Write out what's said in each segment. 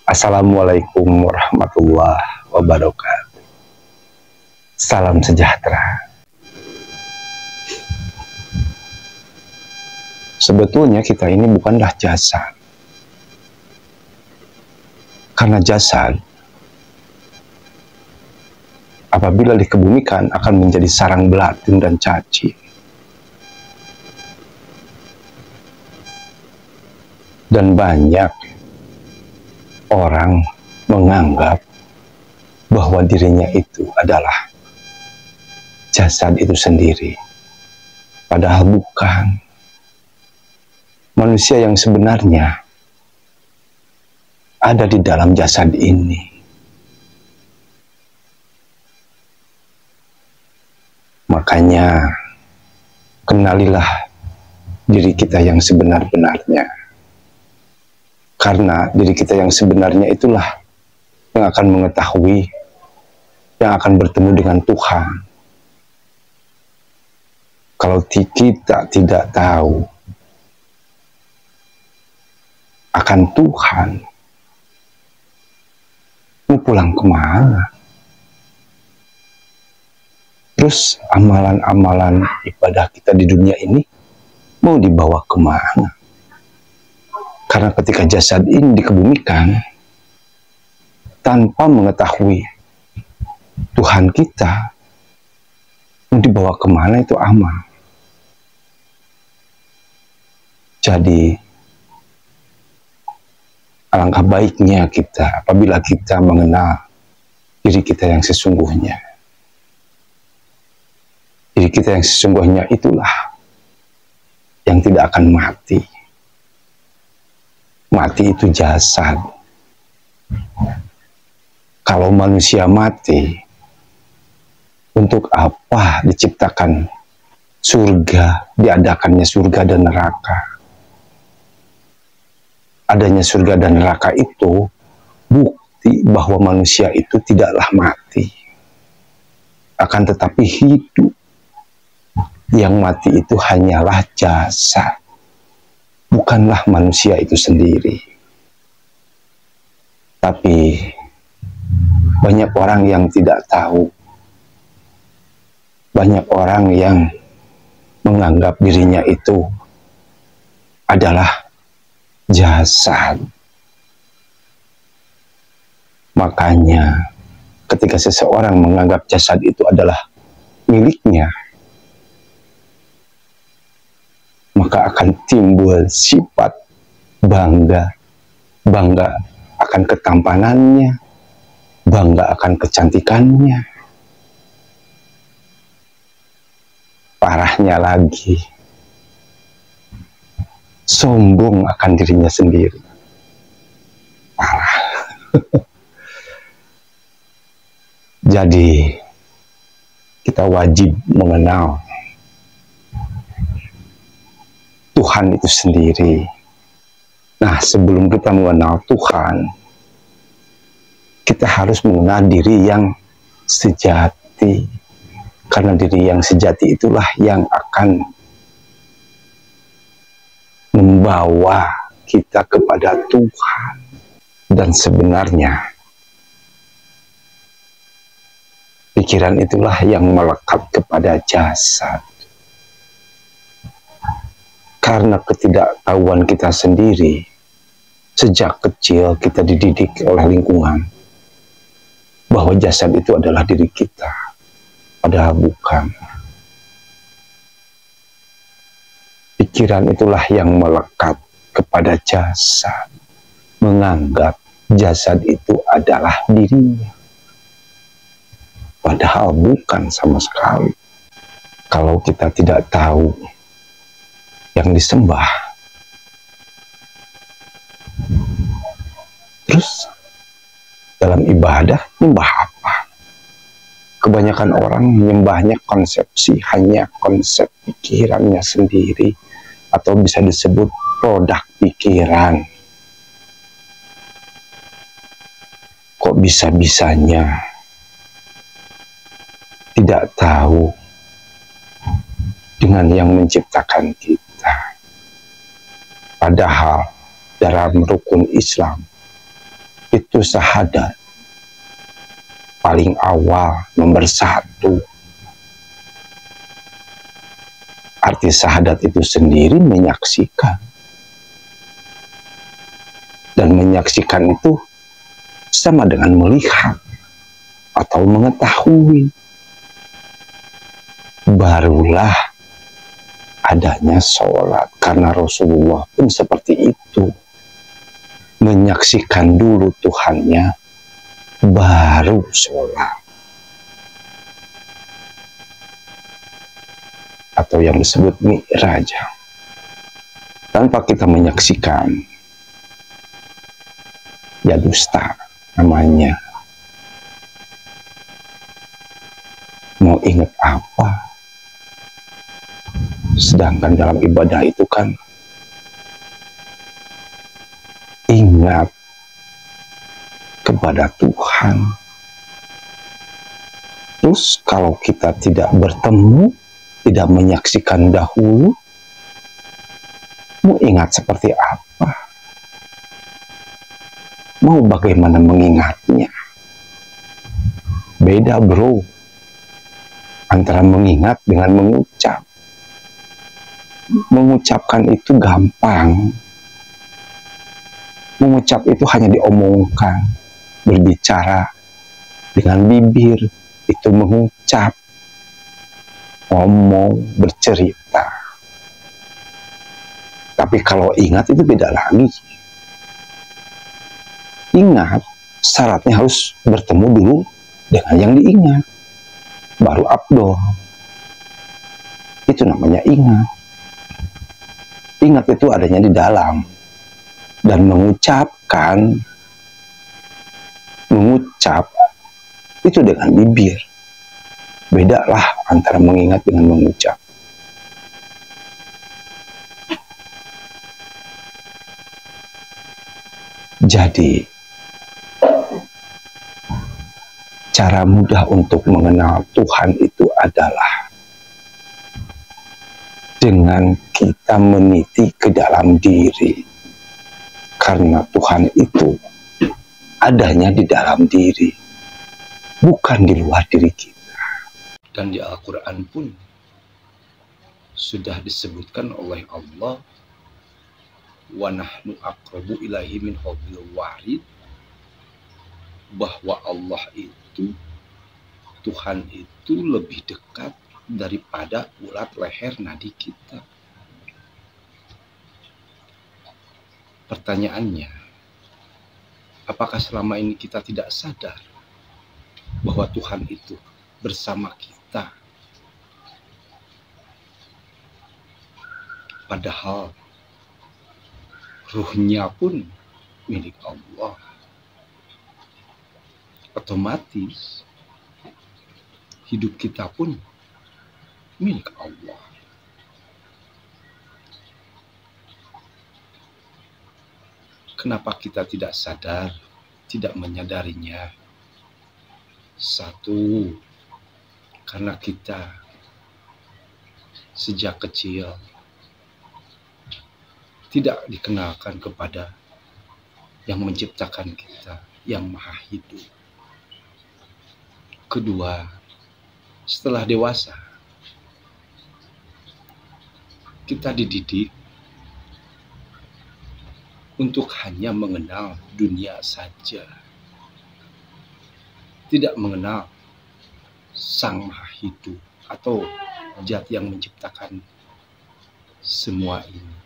Assalamualaikum warahmatullahi wabarakatuh. Salam sejahtera. Sebetulnya kita ini bukanlah jasad. Karena jasad apabila dikebumikan akan menjadi sarang belatung dan cacing. Dan banyak orang menganggap bahwa dirinya itu adalah jasad itu sendiri. Padahal bukan. Manusia yang sebenarnya ada di dalam jasad ini. Makanya kenalilah diri kita yang sebenar-benarnya. Karena diri kita yang sebenarnya itulah yang akan mengetahui, yang akan bertemu dengan Tuhan. Kalau kita tidak tahu akan Tuhan, mau pulang kemana? Terus amalan-amalan ibadah kita di dunia ini mau dibawa kemana? Karena ketika jasad ini dikebumikan tanpa mengetahui Tuhan kita, mau dibawa kemana itu amal. Jadi alangkah baiknya kita apabila kita mengenal diri kita yang sesungguhnya. Diri kita yang sesungguhnya itulah yang tidak akan mati. Mati itu jasad. Kalau manusia mati, untuk apa diciptakan surga, diadakannya surga dan neraka? Adanya surga dan neraka itu bukti bahwa manusia itu tidaklah mati, akan tetapi hidup. Yang mati itu hanyalah jasad, bukanlah manusia itu sendiri. Tapi banyak orang yang tidak tahu, banyak orang yang menganggap dirinya itu adalah jasad. Makanya ketika seseorang menganggap jasad itu adalah miliknya, maka akan timbul sifat bangga. Bangga akan ketampanannya, bangga akan kecantikannya. Parahnya lagi, sombong akan dirinya sendiri. Parah. Jadi, kita wajib mengenal Tuhan itu sendiri. Nah, sebelum kita mengenal Tuhan, kita harus mengenal diri yang sejati. Karena diri yang sejati itulah yang akan membawa kita kepada Tuhan. Dan sebenarnya, pikiran itulah yang melekat kepada jasad. Karena ketidaktahuan kita sendiri, sejak kecil kita dididik oleh lingkungan bahwa jasad itu adalah diri kita, padahal bukan. Pikiran itulah yang melekat kepada jasad, menganggap jasad itu adalah dirinya, padahal bukan sama sekali. Kalau kita tidak tahu yang disembah, terus dalam ibadah nyembah apa? Kebanyakan orang menyembahnya konsepsi, hanya konsep pikirannya sendiri, atau bisa disebut produk pikiran. Kok bisa-bisanya tidak tahu dengan yang menciptakan kita? Padahal dalam rukun Islam itu syahadat. Paling awal, nomor satu. Arti syahadat itu sendiri menyaksikan. Dan menyaksikan itu sama dengan melihat atau mengetahui. Barulah adanya sholat, karena Rasulullah pun seperti itu. Menyaksikan dulu Tuhannya, baru sholat. Atau yang disebut mi'raj. Tanpa kita menyaksikan, ya dusta namanya. Mau ingat apa? Sedangkan dalam ibadah itu kan ingat kepada Tuhan. Terus kalau kita tidak bertemu, tidak menyaksikan dahulu, mau ingat seperti apa? Mau bagaimana mengingatnya? Beda bro, antara mengingat dengan mengucap. Mengucapkan itu gampang. Mengucap itu hanya diomongkan, berbicara dengan bibir, itu mengucap, ngomong, bercerita. Tapi kalau ingat itu beda lagi. Ingat, syaratnya harus bertemu dulu dengan yang diingat, baru afdol. Itu namanya ingat. Ingat itu adanya di dalam. Dan mengucap itu dengan bibir. Bedalah antara mengingat dengan mengucap. Jadi, cara mudah untuk mengenal Tuhan itu adalah dengan kita meniti ke dalam diri. Karena Tuhan itu adanya di dalam diri, bukan di luar diri kita. Dan di Al-Quran pun sudah disebutkan oleh Allah, wa nahnu aqrabu ilaihi min hablil warid, bahwa Allah itu, Tuhan itu lebih dekat daripada urat leher nadi kita. Pertanyaannya, apakah selama ini kita tidak sadar bahwa Tuhan itu bersama kita? Padahal ruhnya pun milik Allah. Otomatis hidup kita pun milik Allah. Kenapa kita tidak sadar, tidak menyadarinya? Satu, karena kita sejak kecil tidak dikenalkan kepada yang menciptakan kita, yang maha hidup. Kedua, setelah dewasa, kita dididik untuk hanya mengenal dunia saja, tidak mengenal Sang Maha Hidup atau Zat yang menciptakan semua ini.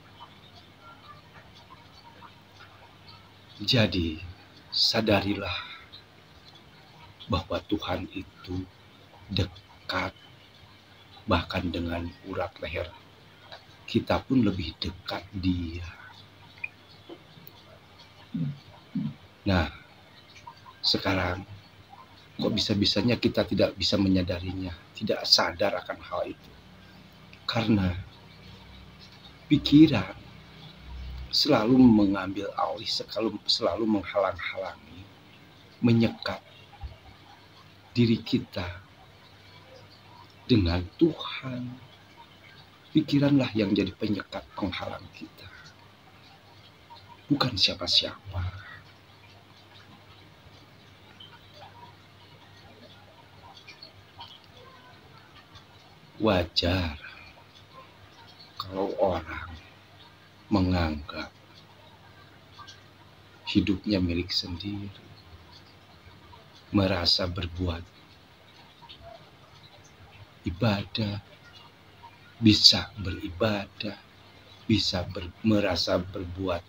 Jadi, sadarilah bahwa Tuhan itu dekat, bahkan dengan urat leher kita pun lebih dekat Dia. Nah, sekarang kok bisa-bisanya kita tidak bisa menyadarinya, tidak sadar akan hal itu? Karena pikiran selalu mengambil alih, selalu menghalang-halangi, menyekat diri kita dengan Tuhan. Pikiranlah yang jadi penyekat, penghalang kita, bukan siapa-siapa. Wajar kalau orang menganggap hidupnya milik sendiri, merasa berbuat ibadah, bisa beribadah, bisa merasa berbuat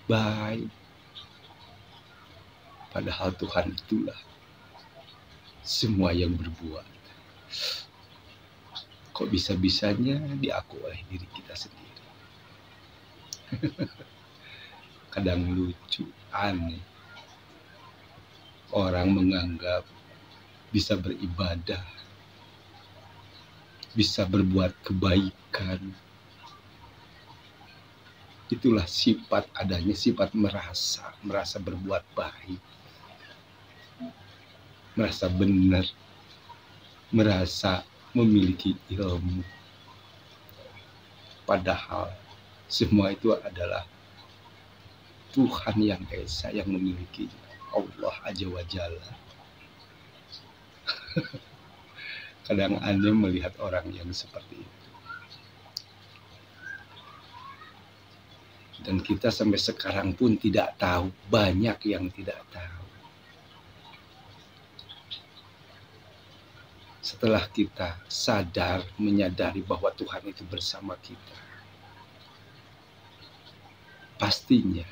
baik. Padahal Tuhan itulah semua yang berbuat. Kok bisa-bisanya diaku oleh diri kita sendiri? Kadang lucu, aneh. Orang menganggap bisa beribadah, bisa berbuat kebaikan. Itulah sifat adanya, sifat merasa berbuat baik, merasa benar, merasa memiliki ilmu. Padahal semua itu adalah Tuhan yang Esa yang memiliki, Allah Azza wa Jalla. Kadang aneh melihat orang yang seperti itu. Dan kita sampai sekarang pun tidak tahu, banyak yang tidak tahu. Setelah kita sadar, menyadari bahwa Tuhan itu bersama kita, pastinya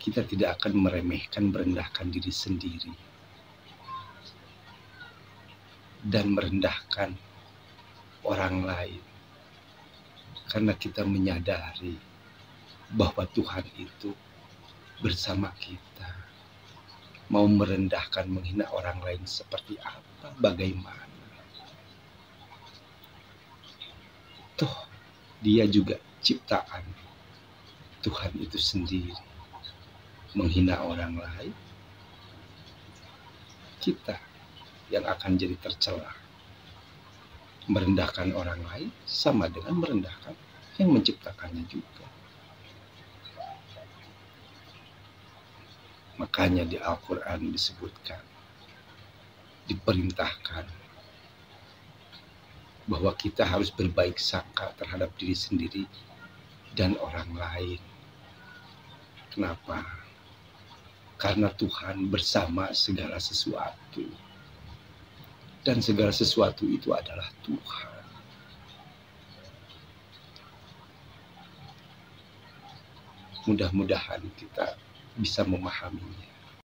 kita tidak akan meremehkan, merendahkan diri sendiri, dan merendahkan orang lain. Karena kita menyadari bahwa Tuhan itu bersama kita. Mau merendahkan, menghina orang lain seperti apa, bagaimana? Toh, dia juga ciptaan Tuhan itu sendiri. Menghina orang lain, kita yang akan jadi tercela. Merendahkan orang lain sama dengan merendahkan yang menciptakannya juga. Makanya di Al-Quran disebutkan, diperintahkan bahwa kita harus berbaik sangka terhadap diri sendiri dan orang lain. Kenapa? Karena Tuhan bersama segala sesuatu. Dan segala sesuatu itu adalah Tuhan. Mudah-mudahan kita bisa memahaminya.